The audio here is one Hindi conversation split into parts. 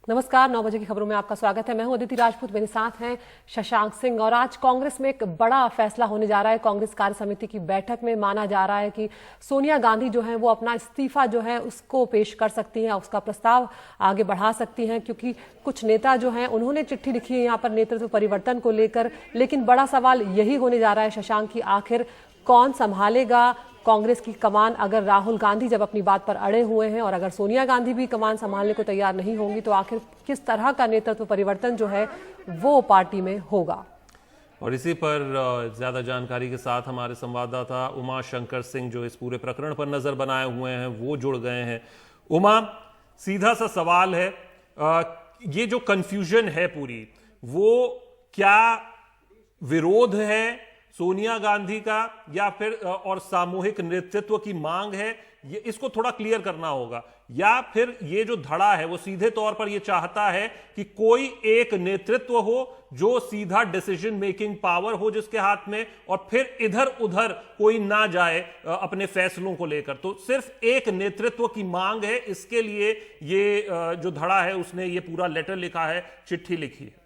नमस्कार, 9 बजे की खबरों में आपका स्वागत है। मैं हूं अदिति राजपूत, मेरे साथ हैं शशांक सिंह। और आज कांग्रेस में एक बड़ा फैसला होने जा रहा है। कांग्रेस कार्य समिति की बैठक में माना जा रहा है कि सोनिया गांधी जो है वो अपना इस्तीफा जो है उसको पेश कर सकती हैं, उसका प्रस्ताव आगे बढ़ा सकती हैं, क्योंकि कुछ नेता जो हैं उन्होंने चिट्ठी लिखी है यहाँ पर नेतृत्व परिवर्तन को लेकर। लेकिन बड़ा सवाल यही होने जा रहा है शशांक की आखिर कौन संभालेगा कांग्रेस की कमान, अगर राहुल गांधी जब अपनी बात पर अड़े हुए हैं और अगर सोनिया गांधी भी कमान संभालने को तैयार नहीं होंगी, तो आखिर किस तरह का नेतृत्व परिवर्तन जो है वो पार्टी में होगा। और इसी पर ज्यादा जानकारी के साथ हमारे संवाददाता उमा शंकर सिंह जो इस पूरे प्रकरण पर नजर बनाए हुए हैं वो जुड़ गए हैं। उमा, सीधा सा सवाल है, ये जो कंफ्यूजन है पूरी, वो क्या विरोध है सोनिया गांधी का या फिर और सामूहिक नेतृत्व की मांग है, ये इसको थोड़ा क्लियर करना होगा। या फिर ये जो धड़ा है वो सीधे तौर पर ये चाहता है कि कोई एक नेतृत्व हो जो सीधा डिसीजन मेकिंग पावर हो जिसके हाथ में, और फिर इधर उधर कोई ना जाए अपने फैसलों को लेकर। तो सिर्फ एक नेतृत्व की मांग है, इसके लिए ये जो धड़ा है उसने ये पूरा लेटर लिखा है, चिट्ठी लिखी है।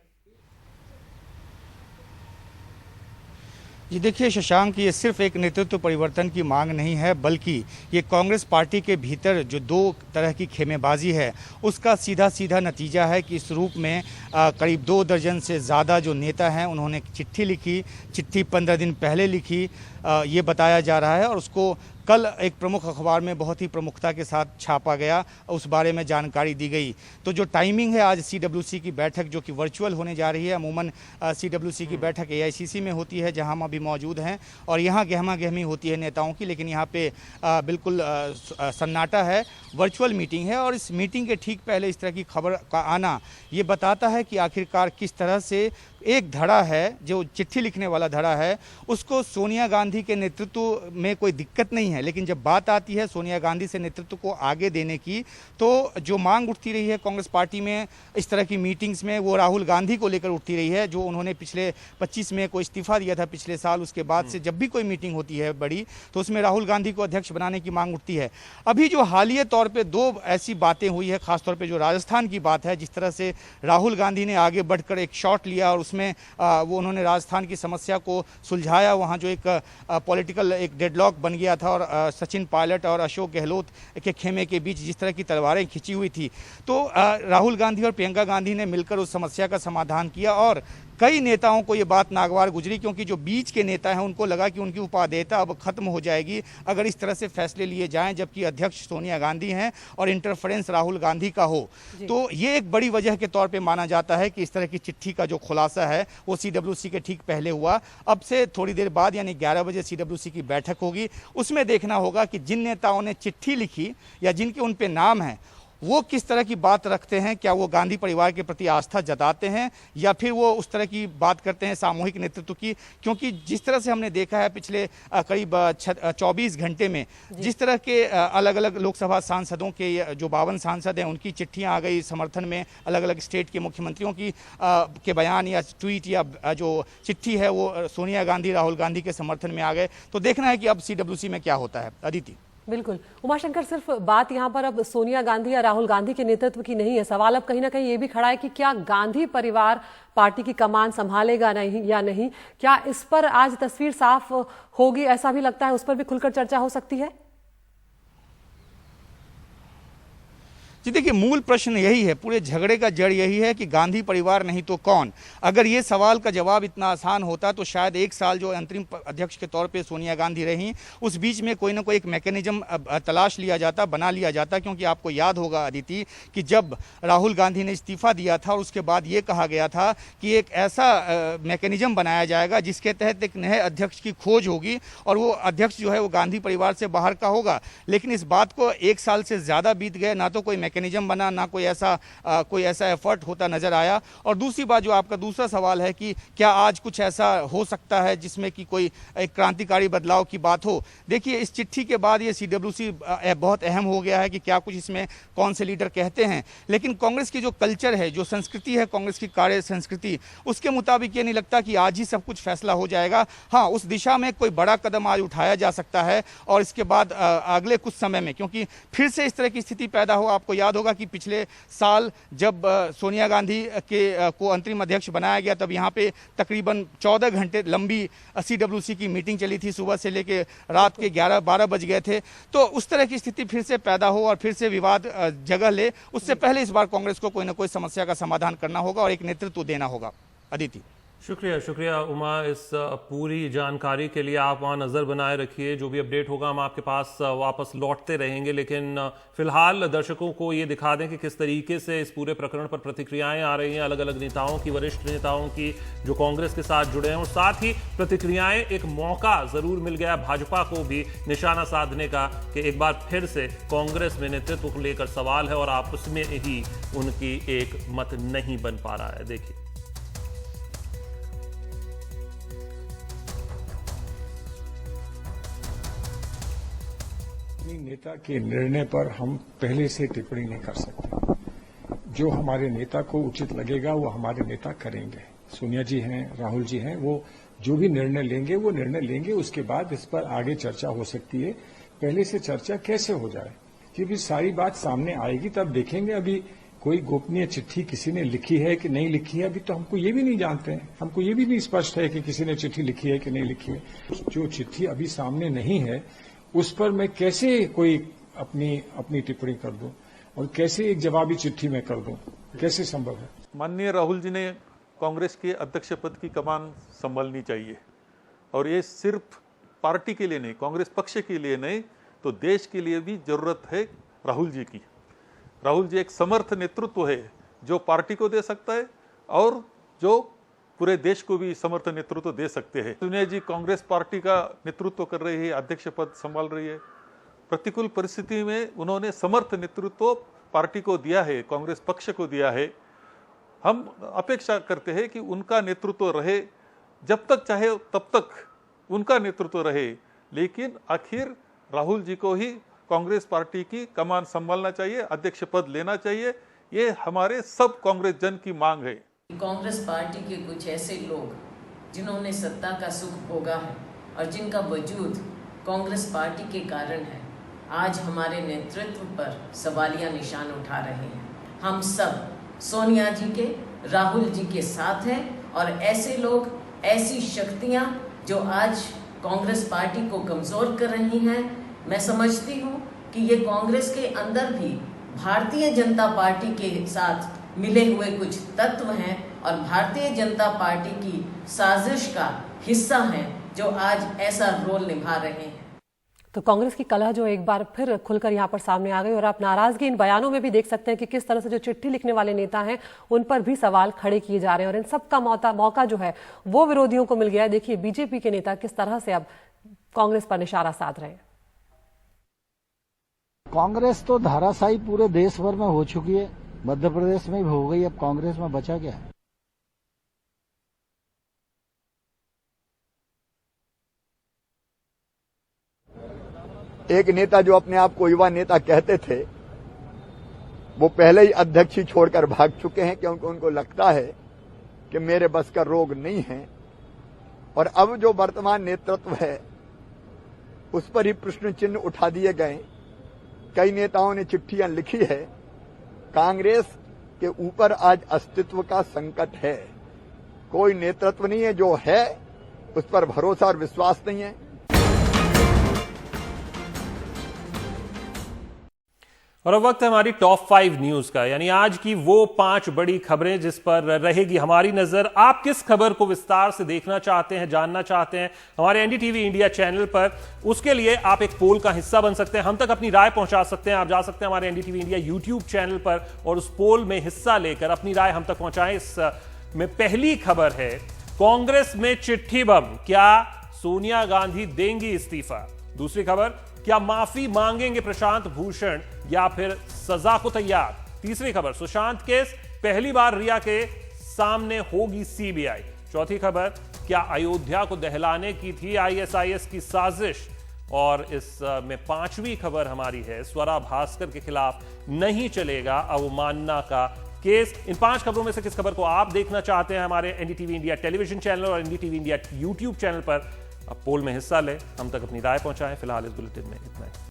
जी देखिए शशांक, ये सिर्फ एक नेतृत्व परिवर्तन की मांग नहीं है, बल्कि ये कांग्रेस पार्टी के भीतर जो दो तरह की खेमेबाजी है उसका सीधा सीधा नतीजा है कि इस रूप में करीब 2 दर्जन से ज़्यादा जो नेता हैं उन्होंने चिट्ठी लिखी। चिट्ठी 15 दिन पहले लिखी, ये बताया जा रहा है, और उसको कल एक प्रमुख अखबार में बहुत ही प्रमुखता के साथ छापा गया, उस बारे में जानकारी दी गई। तो जो टाइमिंग है आज सीडब्ल्यूसी की बैठक जो कि वर्चुअल होने जा रही है, अमूमन सीडब्ल्यूसी की बैठक एआईसीसी में होती है जहां हम अभी मौजूद हैं, और यहाँ गहमा गहमी होती है नेताओं की, लेकिन यहाँ पे बिल्कुल सन्नाटा है, वर्चुअल मीटिंग है। और इस मीटिंग के ठीक पहले इस तरह की खबर का आना ये बताता है कि आखिरकार किस तरह से एक धड़ा है, जो चिट्ठी लिखने वाला धड़ा है, उसको सोनिया गांधी के नेतृत्व में कोई दिक्कत नहीं है, लेकिन जब बात आती है सोनिया गांधी से नेतृत्व को आगे देने की, तो जो मांग उठती रही है कांग्रेस पार्टी में इस तरह की मीटिंग्स में, वो राहुल गांधी को लेकर उठती रही है, जो उन्होंने पिछले 25 मई को इस्तीफा दिया था पिछले साल। उसके बाद से जब भी कोई मीटिंग होती है बड़ी, तो उसमें राहुल गांधी को अध्यक्ष बनाने की मांग उठती है। अभी जो हालिया तौर पर 2 ऐसी बातें हुई है, खासतौर पर जो राजस्थान की बात है, जिस तरह से राहुल गांधी ने आगे बढ़कर एक शॉट लिया और उसमें वो उन्होंने राजस्थान की समस्या को सुलझाया। वहाँ जो एक पॉलिटिकल एक डेडलॉक बन गया था और सचिन पायलट और अशोक गहलोत के खेमे के बीच जिस तरह की तलवारें खिंची हुई थी, तो राहुल गांधी और प्रियंका गांधी ने मिलकर उस समस्या का समाधान किया। और कई नेताओं को ये बात नागवार गुजरी, क्योंकि जो बीच के नेता हैं उनको लगा कि उनकी उपादेयता अब खत्म हो जाएगी अगर इस तरह से फैसले लिए जाएं, जबकि अध्यक्ष सोनिया गांधी हैं और इंटरफेरेंस राहुल गांधी का हो। तो ये एक बड़ी वजह के तौर पे माना जाता है कि इस तरह की चिट्ठी का जो खुलासा है वो सीडब्ल्यूसी के ठीक पहले हुआ। अब से थोड़ी देर बाद यानी 11 बजे सीडब्ल्यूसी की बैठक होगी, उसमें देखना होगा कि जिन नेताओं ने चिट्ठी लिखी या जिनके उन पे नाम हैं वो किस तरह की बात रखते हैं। क्या वो गांधी परिवार के प्रति आस्था जताते हैं या फिर वो उस तरह की बात करते हैं सामूहिक नेतृत्व की। क्योंकि जिस तरह से हमने देखा है पिछले करीब 24 घंटे में, जिस तरह के अलग अलग लोकसभा सांसदों के जो 52 सांसद हैं उनकी चिट्ठियां आ गई समर्थन में, अलग अलग स्टेट के मुख्यमंत्रियों की के बयान या ट्वीट या जो चिट्ठी है वो सोनिया गांधी राहुल गांधी के समर्थन में आ गए। तो देखना है कि अब सीडब्ल्यूसी में क्या होता है। अदिति। बिल्कुल उमाशंकर, सिर्फ बात यहाँ पर अब सोनिया गांधी या राहुल गांधी के नेतृत्व की नहीं है, सवाल अब कहीं ना कहीं ये भी खड़ा है कि क्या गांधी परिवार पार्टी की कमान संभालेगा नहीं या नहीं। क्या इस पर आज तस्वीर साफ होगी, ऐसा भी लगता है, उस पर भी खुलकर चर्चा हो सकती है। जी देखिए, मूल प्रश्न यही है, पूरे झगड़े का जड़ यही है कि गांधी परिवार नहीं तो कौन। अगर ये सवाल का जवाब इतना आसान होता तो शायद 1 साल जो अंतरिम अध्यक्ष के तौर पे सोनिया गांधी रहीं, उस बीच में कोई ना कोई एक मैकेनिज्म तलाश लिया जाता, बना लिया जाता। क्योंकि आपको याद होगा अदिति कि जब राहुल गांधी ने इस्तीफा दिया था और उसके बाद ये कहा गया था कि एक ऐसा मैकेनिज्म बनाया जाएगा जिसके तहत एक नए अध्यक्ष की खोज होगी और वो अध्यक्ष जो है वो गांधी परिवार से बाहर का होगा। लेकिन इस बात को 1 साल से ज़्यादा बीत गए, ना तो कोई मैकेनिज्म बना, ना कोई ऐसा एफर्ट होता नजर आया। और दूसरी बात जो आपका दूसरा सवाल है कि क्या आज कुछ ऐसा हो सकता है जिसमें कि कोई एक क्रांतिकारी बदलाव की बात हो। देखिए, इस चिट्ठी के बाद ये सीडब्ल्यूसी बहुत अहम हो गया है कि क्या कुछ इसमें कौन से लीडर कहते हैं। लेकिन कांग्रेस की जो कल्चर है, जो संस्कृति है, कांग्रेस की कार्य संस्कृति, उसके मुताबिक ये नहीं लगता कि आज ही सब कुछ फैसला हो जाएगा। हाँ, उस दिशा में कोई बड़ा कदम आज उठाया जा सकता है और इसके बाद अगले कुछ समय में, क्योंकि फिर से इस तरह की स्थिति पैदा हो। आपको याद होगा कि पिछले साल जब सोनिया गांधी को अंतरिम अध्यक्ष बनाया गया तब यहाँ पे तकरीबन 14 घंटे लंबी CWC की मीटिंग चली थी, सुबह से लेकर रात के 11-12 बज गए थे। तो उस तरह की स्थिति फिर से पैदा हो और फिर से विवाद जगह ले, उससे पहले इस बार कांग्रेस को कोई ना कोई समस्या का समाधान करना होगा और एक नेतृत्व देना होगा। अदिति, शुक्रिया उमा, इस पूरी जानकारी के लिए। आप वहाँ नज़र बनाए रखिए, जो भी अपडेट होगा हम आपके पास वापस लौटते रहेंगे। लेकिन फिलहाल दर्शकों को ये दिखा दें कि किस तरीके से इस पूरे प्रकरण पर प्रतिक्रियाएं आ रही हैं अलग अलग नेताओं की, वरिष्ठ नेताओं की जो कांग्रेस के साथ जुड़े हैं, और साथ ही प्रतिक्रियाएं एक मौका जरूर मिल गया भाजपा को भी निशाना साधने का कि एक बार फिर से कांग्रेस में नेतृत्व को लेकर सवाल है और आपस में ही उनकी एक मत नहीं बन पा रहा है। देखिए, नेता के निर्णय पर हम पहले से टिप्पणी नहीं कर सकते। जो हमारे नेता को उचित लगेगा वो हमारे नेता करेंगे। सोनिया जी हैं, राहुल जी हैं, वो जो भी निर्णय लेंगे वो निर्णय लेंगे। उसके बाद इस पर आगे चर्चा हो सकती है। पहले से चर्चा कैसे हो जाए, जब सारी बात सामने आएगी तब देखेंगे। अभी कोई गोपनीय चिट्ठी किसी ने लिखी है कि नहीं लिखी है, अभी तो हमको ये भी नहीं जानते हैं। हमको ये भी नहीं स्पष्ट है कि किसी ने चिट्ठी लिखी है कि नहीं लिखी है। जो चिट्ठी अभी सामने नहीं है उस पर मैं कैसे कोई अपनी टिप्पणी कर दूं और कैसे एक जवाबी चिट्ठी में कर दूं, कैसे संभव है। माननीय राहुल जी ने कांग्रेस के अध्यक्ष पद की कमान संभालनी चाहिए, और ये सिर्फ पार्टी के लिए नहीं, कांग्रेस पक्ष के लिए नहीं, तो देश के लिए भी जरूरत है राहुल जी की। राहुल जी एक समर्थ नेतृत्व है जो पार्टी को दे सकता है और जो पूरे देश को भी समर्थ नेतृत्व दे सकते हैं। सोनिया जी कांग्रेस पार्टी का नेतृत्व कर रही है, अध्यक्ष पद संभाल रही है। प्रतिकूल परिस्थिति में उन्होंने समर्थ नेतृत्व पार्टी को दिया है, कांग्रेस पक्ष को दिया है। हम अपेक्षा करते हैं कि उनका नेतृत्व रहे, जब तक चाहे तब तक उनका नेतृत्व रहे, लेकिन आखिर राहुल जी को ही कांग्रेस पार्टी की कमान संभालना चाहिए, अध्यक्ष पद लेना चाहिए। ये हमारे सब कांग्रेस जन की मांग है। कांग्रेस पार्टी के कुछ ऐसे लोग जिन्होंने सत्ता का सुख भोगा है और जिनका वजूद कांग्रेस पार्टी के कारण है, आज हमारे नेतृत्व पर सवालिया निशान उठा रहे हैं। हम सब सोनिया जी के, राहुल जी के साथ हैं, और ऐसे लोग, ऐसी शक्तियां जो आज कांग्रेस पार्टी को कमजोर कर रही हैं, मैं समझती हूं कि ये कांग्रेस के अंदर भी भारतीय जनता पार्टी के साथ मिले हुए कुछ तत्व हैं और भारतीय जनता पार्टी की साजिश का हिस्सा हैं जो आज ऐसा रोल निभा रहे हैं। तो कांग्रेस की कलह जो एक बार फिर खुलकर यहाँ पर सामने आ गई, और आप नाराजगी इन बयानों में भी देख सकते हैं कि किस तरह से जो चिट्ठी लिखने वाले नेता हैं उन पर भी सवाल खड़े किए जा रहे हैं, और इन सब का मौका जो है वो विरोधियों को मिल गया है। देखिए बीजेपी के नेता किस तरह से अब कांग्रेस पर निशाना साध रहे हैं। कांग्रेस तो धाराशायी पूरे देश भर में हो चुकी है, मध्य प्रदेश में भी हो गई, अब कांग्रेस में बचा क्या है। एक नेता जो अपने आप को युवा नेता कहते थे, वो पहले ही अध्यक्ष ही छोड़कर भाग चुके हैं, क्योंकि उनको लगता है कि मेरे बस का रोग नहीं है। और अब जो वर्तमान नेतृत्व है उस पर ही प्रश्न चिन्ह उठा दिए गए। कई नेताओं ने चिट्ठियां लिखी है। कांग्रेस के ऊपर आज अस्तित्व का संकट है। कोई नेतृत्व नहीं है, जो है उस पर भरोसा और विश्वास नहीं है। और अब वक्त है हमारी टॉप 5 न्यूज का, यानी आज की वो 5 बड़ी खबरें जिस पर रहेगी हमारी नजर। आप किस खबर को विस्तार से देखना चाहते हैं, जानना चाहते हैं हमारे एनडीटीवी इंडिया चैनल पर, उसके लिए आप एक पोल का हिस्सा बन सकते हैं, हम तक अपनी राय पहुंचा सकते हैं। आप जा सकते हैं हमारे एनडीटीवी इंडिया यूट्यूब चैनल पर और उस पोल में हिस्सा लेकर अपनी राय हम तक पहुंचाएं। इस में पहली खबर है, कांग्रेस में चिट्ठी बम, क्या सोनिया गांधी देंगी इस्तीफा। दूसरी खबर, क्या माफी मांगेंगे प्रशांत भूषण या फिर सजा को तैयार। तीसरी खबर, सुशांत केस पहली बार रिया के सामने होगी सीबीआई। चौथी खबर, क्या अयोध्या को दहलाने की थी आईएसआईएस की साजिश। और इस में 5वीं खबर हमारी है, स्वरा भास्कर के खिलाफ नहीं चलेगा अवमानना का केस। इन 5 खबरों में से किस खबर को आप देखना चाहते हैं हमारे एनडीटीवी इंडिया टेलीविजन चैनल और एनडीटीवी इंडिया यूट्यूब चैनल पर, अब पोल में हिस्सा लें, हम तक अपनी राय पहुंचाएं। फिलहाल इस बुलेटिन में इतना ही।